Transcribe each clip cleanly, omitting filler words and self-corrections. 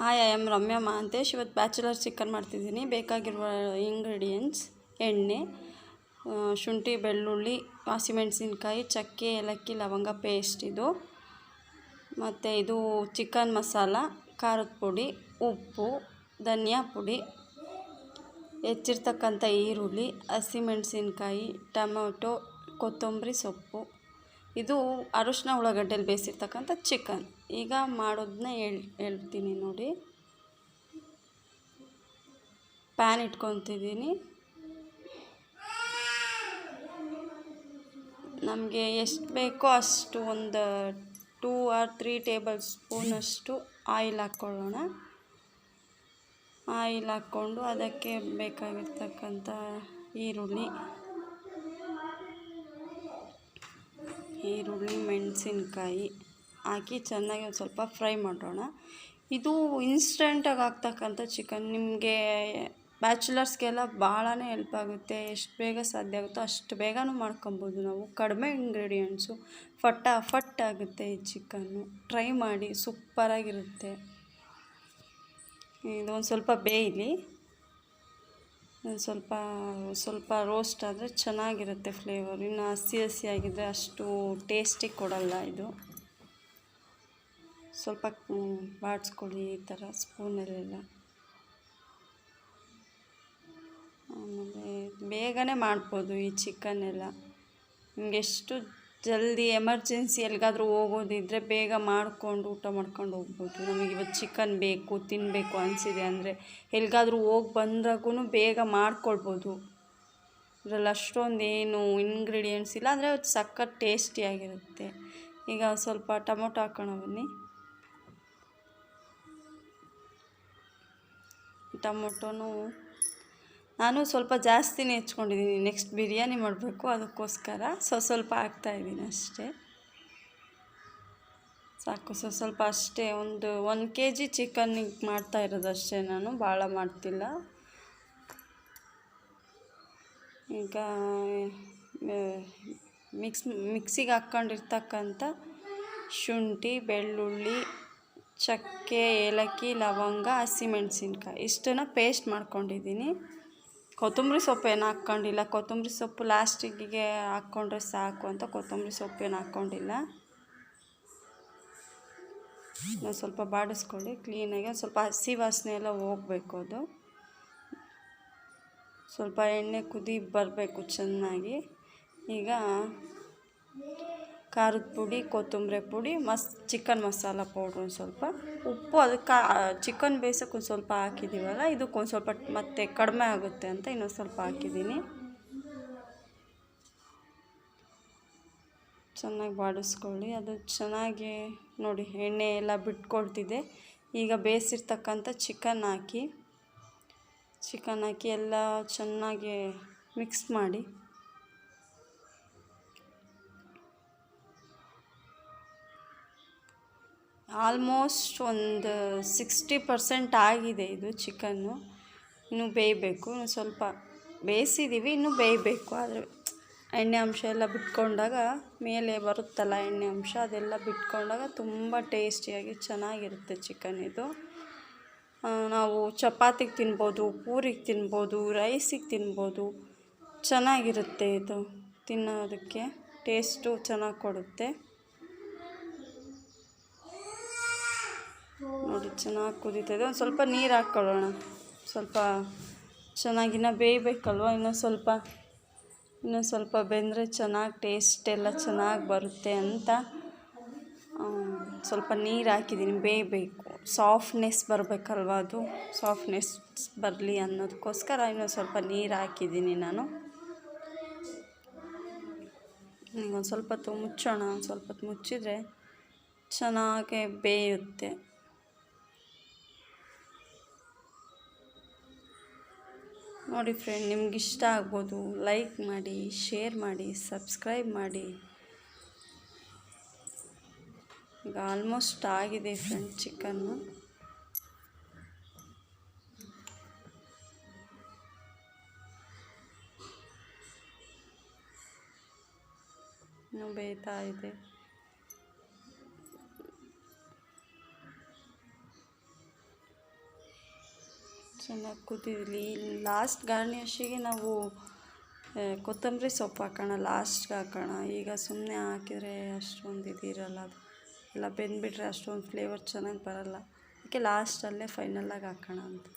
Hi, I am Ramya Mahantesh. ಇವತ್ತು bachelor chicken ಮಾಡ್ತಿದ್ದೀನಿ. ಬೇಕಾಗಿರುವ ಇಂಗ್ರೀಡಿಯೆಂಟ್ಸ್: ಎಣ್ಣೆ, ಶುಂಠಿ, ಬೆಳ್ಳುಳ್ಳಿ, ಹಸಿಮೆಣಸಿನ್ಕಾಯಿ, ಚಕ್ಕೆ, ಏಲಕ್ಕಿ, ಲವಂಗ ಪೇಸ್ಟ್ ಇದು. ಮತ್ತು ಇದು ಚಿಕನ್ ಮಸಾಲ, ಖಾರದ ಪುಡಿ, ಉಪ್ಪು, ಧನಿಯಾ ಪುಡಿ, ಹೆಚ್ಚಿರ್ತಕ್ಕಂಥ ಈರುಳ್ಳಿ, ಹಸಿಮೆಣಸಿನ್ಕಾಯಿ, ಟೊಮೊಟೊ, ಕೊತ್ತಂಬರಿ ಸೊಪ್ಪು. ಇದು ಅರಿಶಿನ ಉಳ್ಳಾಗಡ್ಡೆಯಲ್ಲಿ ಬೇಯಿಸಿರ್ತಕ್ಕಂಥ ಚಿಕನ್. ಈಗ ಮಾಡೋದನ್ನ ಹೇಳ್ತೀನಿ ನೋಡಿ. ಪ್ಯಾನ್ ಇಟ್ಕೊತಿದ್ದೀನಿ. ನಮಗೆ ಎಷ್ಟು ಬೇಕೋ ಅಷ್ಟು ಒಂದು 2 or 3 ಟೇಬಲ್ ಸ್ಪೂನಷ್ಟು ಆಯಿಲ್ ಹಾಕ್ಕೊಳ್ಳೋಣ. ಆಯಿಲ್ ಹಾಕ್ಕೊಂಡು ಅದಕ್ಕೆ ಬೇಕಾಗಿರ್ತಕ್ಕಂಥ ಈರುಳ್ಳಿ, ಮೆಣಸಿನ್ಕಾಯಿ ಹಾಕಿ ಚೆನ್ನಾಗಿ ಒಂದು ಸ್ವಲ್ಪ ಫ್ರೈ ಮಾಡೋಣ. ಇದು ಇನ್ಸ್ಟೆಂಟಾಗಿ ಆಗ್ತಕ್ಕಂಥ ಚಿಕನ್. ನಿಮಗೆ ಬ್ಯಾಚುಲರ್ಸ್ಗೆಲ್ಲ ಭಾಳನೇ ಹೆಲ್ಪ್ ಆಗುತ್ತೆ. ಎಷ್ಟು ಬೇಗ ಸಾಧ್ಯ ಆಗುತ್ತೋ ಅಷ್ಟು ಬೇಗನೂ ಮಾಡ್ಕೊಬೋದು ನಾವು. ಕಡಿಮೆ ಇಂಗ್ರೀಡಿಯೆಂಟ್ಸು, ಫಟ್ ಆಗುತ್ತೆ ಈ ಚಿಕನ್ನು. ಟ್ರೈ ಮಾಡಿ, ಸೂಪರಾಗಿರುತ್ತೆ. ಇದೊಂದು ಸ್ವಲ್ಪ ಬೇಯಲಿ. ಸ್ವಲ್ಪ ರೋಸ್ಟ್ ಆದರೆ ಚೆನ್ನಾಗಿರುತ್ತೆ ಫ್ಲೇವರ್. ಇನ್ನು ಹಸಿಯಾಗಿದ್ದರೆ ಅಷ್ಟು ಟೇಸ್ಟಿ ಕೊಡಲ್ಲ ಇದು. ಸ್ವಲ್ಪ ಬಾಡಿಸ್ಕೊಳ್ಳಿ ಈ ಥರ ಸ್ಪೂನಲ್ಲೆಲ್ಲ. ಆಮೇಲೆ ಬೇಗನೆ ಮಾಡ್ಬೋದು ಈ ಚಿಕನ್ನೆಲ್ಲ. ನಿಮಗೆ ಎಷ್ಟು ಜಲ್ದಿ ಎಮರ್ಜೆನ್ಸಿ ಎಲ್ಲಿಗಾದ್ರೂ ಹೋಗೋದಿದ್ರೆ ಬೇಗ ಮಾಡಿಕೊಂಡು ಊಟ ಮಾಡ್ಕೊಂಡು ಹೋಗ್ಬೋದು. ನಮಗೆ ಇವತ್ತು ಚಿಕನ್ ಬೇಕು, ತಿನ್ನಬೇಕು ಅನಿಸಿದೆ ಅಂದರೆ ಎಲ್ಲಿಗಾದ್ರೂ ಹೋಗಿ ಬಂದಾಗೂ ಬೇಗ ಮಾಡ್ಕೊಳ್ಬೋದು. ಇದರಲ್ಲಿ ಅಷ್ಟೊಂದು ಏನು ಇಂಗ್ರೀಡಿಯೆಂಟ್ಸ್ ಇಲ್ಲ, ಅಂದರೆ ಸಖತ್ ಟೇಸ್ಟಿಯಾಗಿರುತ್ತೆ. ಈಗ ಸ್ವಲ್ಪ ಟೊಮೊಟೊ ಹಾಕೋಣ ಬನ್ನಿ. ಟೊಮೊಟೊನೂ ನಾನು ಸ್ವಲ್ಪ ಜಾಸ್ತಿನೇ ಹೆಚ್ಕೊಂಡಿದ್ದೀನಿ. ನೆಕ್ಸ್ಟ್ ಬಿರಿಯಾನಿ ಮಾಡಬೇಕು, ಅದಕ್ಕೋಸ್ಕರ ಸ್ವಲ್ಪ ಹಾಕ್ತಾಯಿದ್ದೀನಿ ಅಷ್ಟೇ. ಸಾಕು, ಸ್ವಲ್ಪ ಅಷ್ಟೇ. ಒಂದು 1 kg ಚಿಕನ್ನಿಗೆ ಮಾಡ್ತಾ ಇರೋದು ಅಷ್ಟೇ ನಾನು, ಭಾಳ ಮಾಡ್ತಿಲ್ಲ. ಈಗ ಮಿಕ್ಸಿಗೆ ಹಾಕ್ಕೊಂಡಿರ್ತಕ್ಕಂಥ ಶುಂಠಿ, ಬೆಳ್ಳುಳ್ಳಿ, ಚಕ್ಕೆ, ಏಲಕ್ಕಿ, ಲವಂಗ, ಹಸಿಮೆಣಸಿನ್ಕಾಯಿ ಇಷ್ಟನ್ನು ಪೇಸ್ಟ್ ಮಾಡ್ಕೊಂಡಿದ್ದೀನಿ. ಕೊತ್ತಂಬರಿ ಸೊಪ್ಪೇನು ಹಾಕ್ಕೊಂಡಿಲ್ಲ. ಕೊತ್ತಂಬರಿ ಸೊಪ್ಪು ಲಾಸ್ಟಿಗೆ ಹಾಕ್ಕೊಂಡ್ರೆ ಸಾಕು ಅಂತ ಕೊತ್ತಂಬರಿ ಸೊಪ್ಪೇನು ಹಾಕ್ಕೊಂಡಿಲ್ಲ. ಸ್ವಲ್ಪ ಬಾಡಿಸ್ಕೊಳ್ಳಿ ಕ್ಲೀನಾಗಿ. ಸ್ವಲ್ಪ ಹಸಿ ವಾಸನೆ ಎಲ್ಲ ಹೋಗಬೇಕು. ಅದು ಸ್ವಲ್ಪ ಎಣ್ಣೆ ಕುದಿ ಬರಬೇಕು ಚೆನ್ನಾಗಿ. ಈಗ ಖಾರದ ಪುಡಿ, ಕೊತ್ತಂಬರಿ ಪುಡಿ, ಚಿಕನ್ ಮಸಾಲ ಪೌಡ್ರ್ ಒಂದು ಸ್ವಲ್ಪ, ಉಪ್ಪು, ಅದಕ್ಕೆ ಚಿಕನ್ ಬೇಯಿಸೋಕೆ ಒಂದು ಸ್ವಲ್ಪ ಹಾಕಿದ್ದೀವಲ್ಲ, ಇದಕ್ಕೊಂದು ಸ್ವಲ್ಪ ಮತ್ತೆ ಕಡಿಮೆ ಆಗುತ್ತೆ ಅಂತ ಇನ್ನೊಂದು ಸ್ವಲ್ಪ ಹಾಕಿದ್ದೀನಿ. ಚೆನ್ನಾಗಿ ಬಾಡಿಸ್ಕೊಳ್ಳಿ. ಅದು ಚೆನ್ನಾಗಿ ನೋಡಿ ಎಣ್ಣೆ ಎಲ್ಲ ಬಿಟ್ಕೊಳ್ತಿದೆ. ಈಗ ಬೇಯಿಸಿರ್ತಕ್ಕಂಥ ಚಿಕನ್ ಹಾಕಿ ಎಲ್ಲ ಚೆನ್ನಾಗಿ ಮಿಕ್ಸ್ ಮಾಡಿ. ಆಲ್ಮೋಸ್ಟ್ ಒಂದು 60% ಆಗಿದೆ ಇದು ಚಿಕನ್ನು. ಇನ್ನೂ ಬೇಯಬೇಕು. ಇನ್ನು ಸ್ವಲ್ಪ ಬೇಯಿಸಿದ್ದೀವಿ, ಇನ್ನೂ ಬೇಯಬೇಕು. ಆದರೆ ಎಣ್ಣೆ ಅಂಶ ಎಲ್ಲ ಬಿಟ್ಕೊಂಡಾಗ, ಮೇಲೆ ಬರುತ್ತಲ್ಲ ಎಣ್ಣೆ ಅಂಶ, ಅದೆಲ್ಲ ಬಿಟ್ಕೊಂಡಾಗ ತುಂಬ ಟೇಸ್ಟಿಯಾಗಿ ಚೆನ್ನಾಗಿರುತ್ತೆ ಚಿಕನ್ ಇದು. ನಾವು ಚಪಾತಿಗೆ ತಿನ್ಬೋದು, ಪೂರಿಗೆ ತಿನ್ಬೋದು, ರೈಸಿಗೆ ತಿನ್ಬೋದು. ಚೆನ್ನಾಗಿರುತ್ತೆ ಇದು ತಿನ್ನೋದಕ್ಕೆ. ಟೇಸ್ಟು ಚೆನ್ನಾಗಿ ಕೊಡುತ್ತೆ. ನೋಡಿ ಚೆನ್ನಾಗಿ ಕುದೀತದೆ. ಒಂದು ಸ್ವಲ್ಪ ನೀರು ಹಾಕ್ಕೊಳ್ಳೋಣ. ಸ್ವಲ್ಪ ಚೆನ್ನಾಗಿನ್ನ ಬೇಯಬೇಕಲ್ವ. ಇನ್ನೂ ಸ್ವಲ್ಪ ಬೆಂದರೆ ಚೆನ್ನಾಗಿ ಟೇಸ್ಟ್ ಎಲ್ಲ ಚೆನ್ನಾಗಿ ಬರುತ್ತೆ ಅಂತ ಸ್ವಲ್ಪ ನೀರು ಹಾಕಿದ್ದೀನಿ. ಬೇಯಬೇಕು, ಸಾಫ್ಟ್ನೆಸ್ ಬರಬೇಕಲ್ವ, ಅದು ಸಾಫ್ಟ್ನೆಸ್ ಬರಲಿ ಅನ್ನೋದಕ್ಕೋಸ್ಕರ ಇನ್ನೂ ಸ್ವಲ್ಪ ನೀರು ಹಾಕಿದ್ದೀನಿ ನಾನು. ಈಗ ಒಂದು ಸ್ವಲ್ಪ ಹೊತ್ತು ಮುಚ್ಚೋಣ. ಒಂದು ಸ್ವಲ್ಪ ಹೊತ್ತು ಮುಚ್ಚಿದರೆ ಚೆನ್ನಾಗಿ ಬೇಯುತ್ತೆ. ನೋಡಿ ಫ್ರೆಂಡ್, ನಿಮ್ಗೆ ಇಷ್ಟ ಆಗ್ಬೋದು. ಲೈಕ್ ಮಾಡಿ, ಶೇರ್ ಮಾಡಿ, ಸಬ್ಸ್ಕ್ರೈಬ್ ಮಾಡಿ. ಈಗ ಆಲ್ಮೋಸ್ಟ್ ಆಗಿದೆ ಫ್ರೆಂಡ್ ಚಿಕನ್ನು. ಇನ್ನೂ ಬೇಯ್ತಾ ಇದೆ. ಚೆನ್ನಾಗಿ ಕೂತಿದ್ಲಿ. ಲಾಸ್ಟ್ ಗಾರ್ನಿಷಿಗೆ ನಾವು ಕೊತ್ತಂಬರಿ ಸೊಪ್ಪು ಹಾಕೋಣ, ಲಾಸ್ಟ್ಗೆ ಹಾಕೋಣ. ಈಗ ಸುಮ್ಮನೆ ಹಾಕಿದರೆ ಅಷ್ಟೊಂದು ಇದಿರಲ್ಲ, ಅದು ಎಲ್ಲ ಬೆಂದ್ಬಿಟ್ರೆ ಅಷ್ಟೊಂದು ಫ್ಲೇವರ್ ಚೆನ್ನಾಗಿ ಬರಲ್ಲ. ಅದಕ್ಕೆ ಲಾಸ್ಟಲ್ಲೇ ಫೈನಲಾಗಿ ಹಾಕೋಣ ಅಂತ.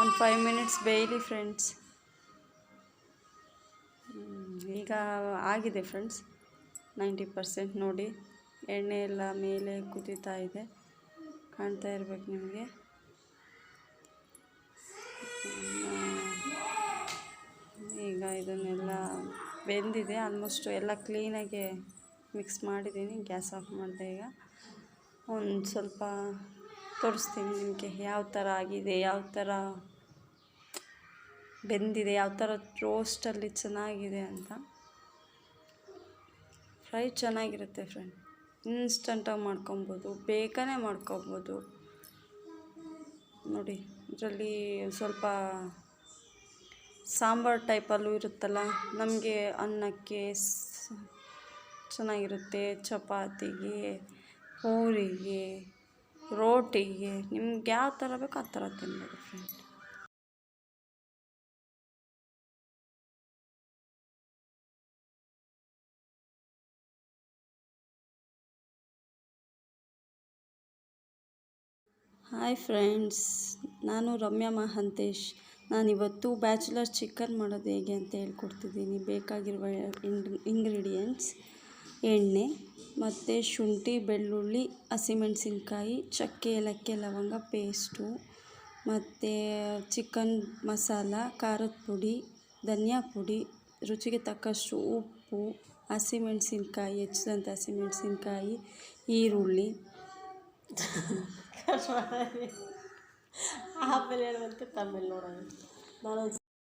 ಒಂದು 5 ಮಿನಿಟ್ಸ್ ಬೇಯಲಿ ಫ್ರೆಂಡ್ಸ್. ಈಗ ಆಗಿದೆ ಫ್ರೆಂಡ್ಸ್ 90% ನೋಡಿ. ಎಣ್ಣೆ ಎಲ್ಲ ಮೇಲೆ ಕುದೀತಾ ಇದೆ, ಕಾಣ್ತಾ ಇರ್ಬೇಕು ನಿಮಗೆ. ಈಗ ಇದನ್ನೆಲ್ಲ ಬೆಂದಿದೆ ಆಲ್ಮೋಸ್ಟ್, ಎಲ್ಲ ಕ್ಲೀನಾಗಿ ಮಿಕ್ಸ್ ಮಾಡಿದ್ದೀನಿ. ಗ್ಯಾಸ್ ಆಫ್ ಮಾಡಿದೆ. ಈಗ ಒಂದು ಸ್ವಲ್ಪ ತೋರಿಸ್ತೀನಿ ನಿಮಗೆ ಯಾವ ಥರ ಆಗಿದೆ, ಯಾವ ಥರ ಬೆಂದಿದೆ, ಯಾವ ಥರ ರೋಸ್ಟಲ್ಲಿ ಚೆನ್ನಾಗಿದೆ ಅಂತ. ಫ್ರೈ ಚೆನ್ನಾಗಿರುತ್ತೆ ಫ್ರೆಂಡ್, ಇನ್ಸ್ಟಂಟಾಗಿ ಮಾಡ್ಕೊಬೋದು, ಬೇಗನೆ ಮಾಡ್ಕೊಬೋದು ನೋಡಿ. ಇದರಲ್ಲಿ ಸ್ವಲ್ಪ ಸಾಂಬಾರು ಟೈಪಲ್ಲೂ ಇರುತ್ತಲ್ಲ, ನಮಗೆ ಅನ್ನಕ್ಕೆ ಚೆನ್ನಾಗಿರುತ್ತೆ, ಚಪಾತಿಗೆ, ಪೂರಿಗೆ, ರೋಟಿಗೆ, ನಿಮ್ಗೆ ಯಾವ ಥರ ಬೇಕೋ ಆ ಥರ ತಿನ್ಬೋದು ಫ್ರೆಂಡ್. ಹಾಯ್ ಫ್ರೆಂಡ್ಸ್, ನಾನು ರಮ್ಯಾ ಮಹಾಂತೇಶ್. ನಾನಿವತ್ತು ಬ್ಯಾಚುಲರ್ ಚಿಕನ್ ಮಾಡೋದು ಹೇಗೆ ಅಂತ ಹೇಳ್ಕೊಡ್ತಿದ್ದೀನಿ. ಬೇಕಾಗಿರುವ ಇಂಗ್ರೀಡಿಯೆಂಟ್ಸ್: ಎಣ್ಣೆ ಮತ್ತು ಶುಂಠಿ, ಬೆಳ್ಳುಳ್ಳಿ, ಹಸಿಮೆಣಸಿನ್ಕಾಯಿ, ಚಕ್ಕೆ, ಏಲಕ್ಕಿ, ಲವಂಗ ಪೇಸ್ಟು, ಮತ್ತು ಚಿಕನ್ ಮಸಾಲ, ಖಾರದ ಪುಡಿ, ಧನಿಯಾ ಪುಡಿ, ರುಚಿಗೆ ತಕ್ಕಷ್ಟು ಉಪ್ಪು, ಹಸಿಮೆಣಸಿನ್ಕಾಯಿ, ಹೆಚ್ಚಿದಂಥ ಹಸಿಮೆಣಸಿನ್ಕಾಯಿ, ಈರುಳ್ಳಿ. ಆಮೇಲೆ ಹೇಳುವಂತೆ ತಮಿಳ್ ನೋಡೋಣ. ನಾನು